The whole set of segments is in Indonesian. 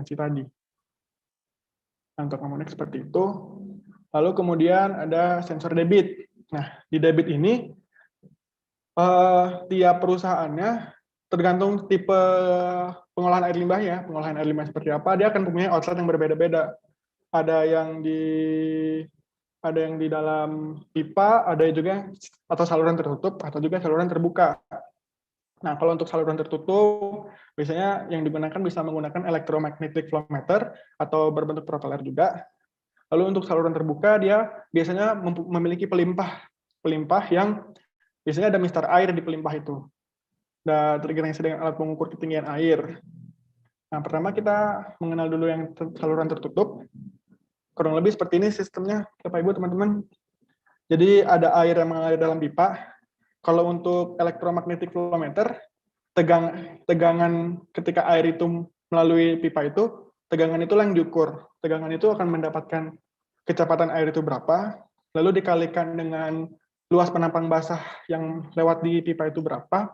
tadi. Nah, untuk harmonik seperti itu. Lalu kemudian ada sensor debit. Nah, di debit ini tiap perusahaannya tergantung tipe pengolahan air limbahnya. Pengolahan air limbah seperti apa, dia akan mempunyai outlet yang berbeda-beda. Ada yang di dalam pipa, ada juga atau saluran tertutup, atau juga saluran terbuka. Nah, kalau untuk saluran tertutup, biasanya yang digunakan bisa menggunakan electromagnetic flow meter atau berbentuk propeller juga. Lalu untuk saluran terbuka, dia biasanya memiliki pelimpah yang biasanya ada mistar air di pelimpah itu. Dan terintegrasi dengan alat pengukur ketinggian air. Nah, pertama kita mengenal dulu yang saluran tertutup. Kurang lebih seperti ini sistemnya, Bapak Ibu, teman-teman. Jadi ada air yang mengalir dalam pipa. Kalau untuk electromagnetic flow meter, tegangan ketika air itu melalui pipa itu, tegangan itulah yang diukur. Tegangan itu akan mendapatkan kecepatan air itu berapa, lalu dikalikan dengan luas penampang basah yang lewat di pipa itu berapa,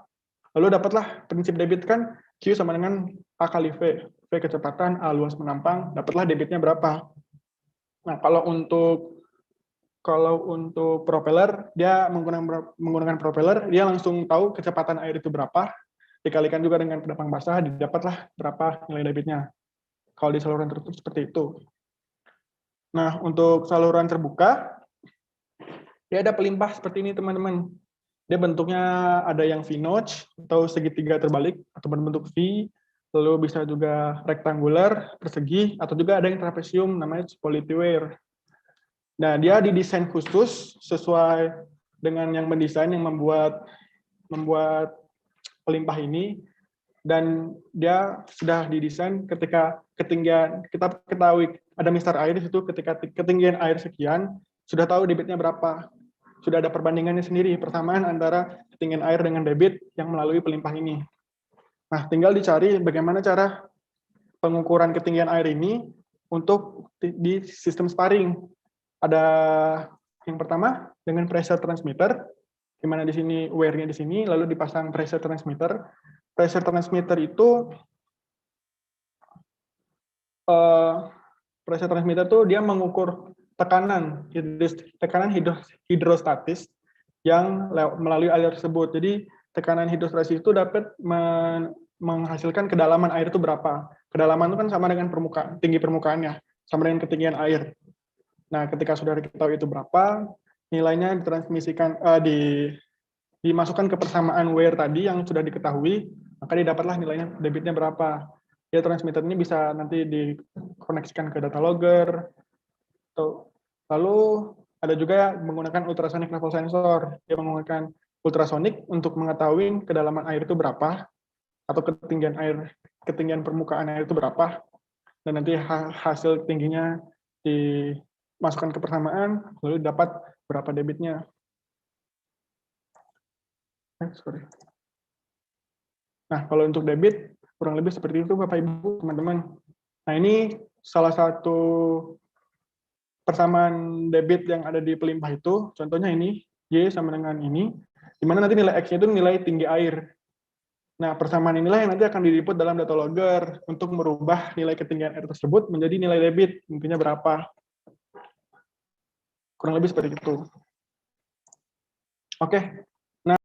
lalu dapatlah prinsip debit kan, Q sama dengan A kali V. V kecepatan, A luas penampang, dapatlah debitnya berapa. Nah, kalau untuk propeller, dia menggunakan propeller, dia langsung tahu kecepatan air itu berapa, dikalikan juga dengan penampang basah, didapatlah berapa nilai debitnya. Kalau di saluran tertutup seperti itu. Nah, untuk saluran terbuka, dia ada pelimpah seperti ini, teman-teman. Dia bentuknya ada yang V-notch, atau segitiga terbalik, atau berbentuk V, lalu bisa juga rektangular, persegi, atau juga ada yang trapesium, namanya Spolitware. Nah, dia didesain khusus sesuai dengan yang mendesain, yang membuat pelimpah ini, dan dia sudah didesain ketika ketinggian, kita ketahui ada mistar air di situ, ketika ketinggian air sekian, sudah tahu debitnya berapa. Sudah ada perbandingannya sendiri, persamaan antara ketinggian air dengan debit yang melalui pelimpah ini. Nah, tinggal dicari bagaimana cara pengukuran ketinggian air ini untuk di sistem sparring. Ada yang pertama dengan pressure transmitter, di mana di sini wire-nya di sini, lalu dipasang pressure transmitter. Pressure transmitter itu dia mengukur tekanan hidrostatis yang melalui air tersebut. Jadi tekanan hidrostatis itu dapat menghasilkan kedalaman air itu berapa. Kedalaman itu kan sama dengan tinggi permukaannya, sama dengan ketinggian air. Nah, ketika sudah diketahui itu berapa, nilainya ditransmisikan, dimasukkan ke persamaan wire tadi yang sudah diketahui, maka didapatlah nilainya debitnya berapa. Ya, transmitter ini bisa nanti dikoneksikan ke data logger. Lalu ada juga menggunakan ultrasonic level sensor. Dia menggunakan ultrasonic untuk mengetahui kedalaman air itu berapa, atau ketinggian permukaan air itu berapa, dan nanti hasil tingginya dimasukkan ke persamaan, lalu dapat berapa debitnya. Nah, kalau untuk debit, kurang lebih seperti itu Bapak Ibu, teman-teman. Nah, ini salah satu persamaan debit yang ada di pelimpah itu, contohnya ini, Y sama dengan ini, di mana nanti nilai X-nya itu nilai tinggi air. Nah, persamaan inilah yang nanti akan di-input dalam data logger untuk merubah nilai ketinggian air tersebut menjadi nilai debit, intinya berapa. Kurang lebih seperti itu. Oke,